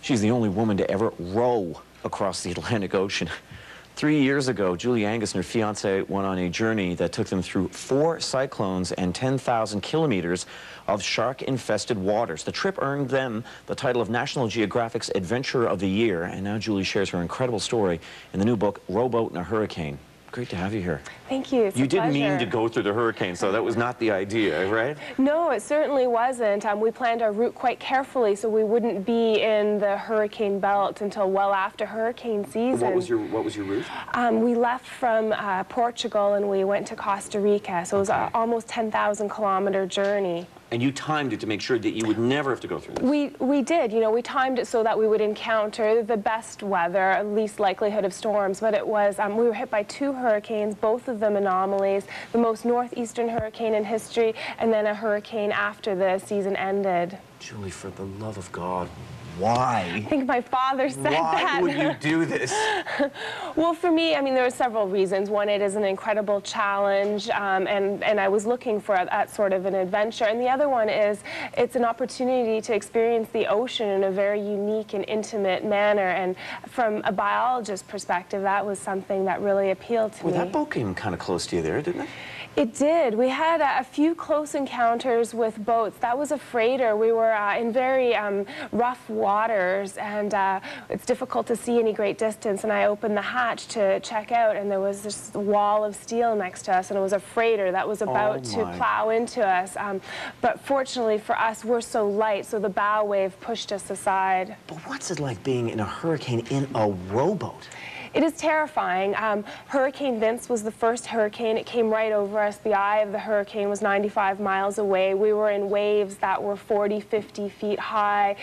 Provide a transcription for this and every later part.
She's the only woman to ever row across the Atlantic Ocean. 3 years ago, Julie Angus and her fiancé went on a journey that took them through 4 cyclones and 10,000 kilometers of shark-infested waters. The trip earned them the title of National Geographic's Adventurer of the Year, and now Julie shares her incredible story in the new book, Rowboat in a Hurricane. Great to have you here. Thank you. It's you a didn't pleasure. mean to go through the hurricane, so that was not the idea, right? No, it certainly wasn't. We planned our route quite carefully so we wouldn't be in the hurricane belt until well after hurricane season. What was your route? We left from Portugal and we went to Costa Rica, so it was an almost 10,000 kilometer journey. And you timed it to make sure that you would never have to go through this. We did. You know, we timed it so that we would encounter the best weather, least likelihood of storms. But it was, we were hit by 2 hurricanes, both of them anomalies, the most northeastern hurricane in history, and then a hurricane after the season ended. Julie, for the love of God, why? I think my father said that. Why would you do this? Well, for me, I mean, there are several reasons. One, it is an incredible challenge, and I was looking for that sort of an adventure. And the other one is it's an opportunity to experience the ocean in a very unique and intimate manner. And from a biologist's perspective, that was something that really appealed to me. Well, that boat came kind of close to you there, didn't it? It did. We had a few close encounters with boats. That was a freighter. We were in very rough waters, and it's difficult to see any great distance. And I opened the hatch to check out, and there was this wall of steel next to us, and it was a freighter that was about to plow into us. But fortunately for us, we're so light, so the bow wave pushed us aside. But what's it like being in a hurricane in a rowboat? It is terrifying. Hurricane Vince was the first hurricane. It came right over us. The eye of the hurricane was 95 miles away. We were in waves that were 40, 50 feet high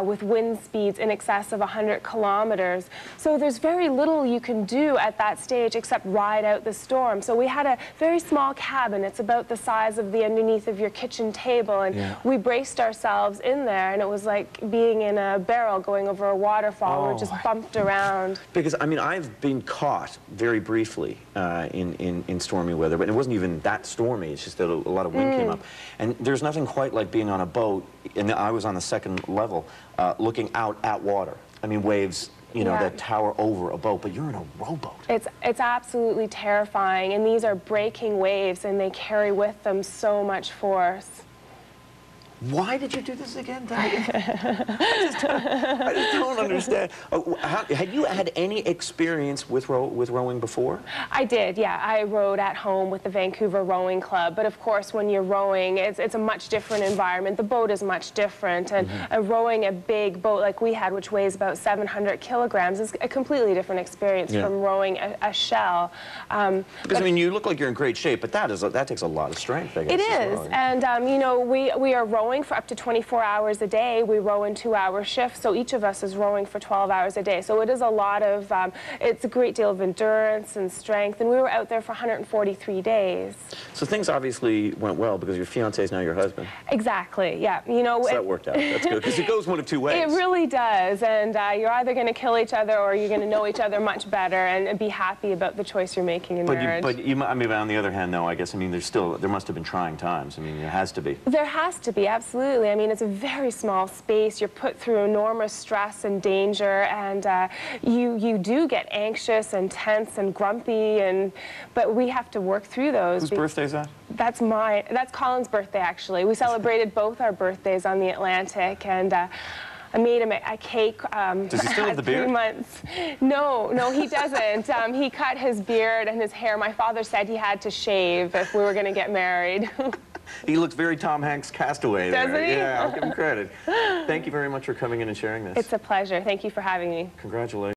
with wind speeds in excess of 100 kilometers. So there's very little you can do at that stage except ride out the storm. So we had a very small cabin. It's about the size of the underneath of your kitchen table, and we braced ourselves in there, and it was like being in a barrel going over a waterfall. We were just bumped around. Because, I mean, I've been caught very briefly in stormy weather, but it wasn't even that stormy. It's just that a lot of wind came up. And there's nothing quite like being on a boat, and I was on the second level, looking out at water. I mean, waves, you know, that tower over a boat, but you're in a rowboat. It's absolutely terrifying, and these are breaking waves, and they carry with them so much force. Why did you do this again? I just don't understand. Had you had any experience with rowing before? I did, yeah. I rowed at home with the Vancouver Rowing Club, but of course when you're rowing, it's a much different environment. The boat is much different, and rowing a big boat like we had, which weighs about 700 kilograms, is a completely different experience from rowing a shell. Because, I mean, you look like you're in great shape, but that takes a lot of strength, I guess. It is, and you know, we are rowing for up to 24 hours a day. We row in 2-hour shifts, so each of us is rowing for 12 hours a day. So it is a lot of, it's a great deal of endurance and strength, and we were out there for 143 days. So things obviously went well because your fiancé is now your husband. Exactly, yeah. You know, so that worked out. That's good, because it goes one of 2 ways. It really does, and you're either going to kill each other or you're going to know each other much better and be happy about the choice you're making in marriage. I mean, on the other hand, though, I guess, I mean, there must have been trying times. I mean, there has to be. There has to be, absolutely. I mean, it's a very small space. You're put through enormous stress and danger, and you do get anxious and tense and grumpy, but we have to work through those. Whose birthday is that? That's Colin's birthday, actually. We celebrated both our birthdays on the Atlantic, and I made him a cake. Does he still have the beard? 3 months. No, he doesn't. He cut his beard and his hair. My father said he had to shave if we were going to get married. He looks very Tom Hanks Castaway there. Doesn't he? Yeah, I'll give him credit. Thank you very much for coming in and sharing this. It's a pleasure. Thank you for having me. Congratulations.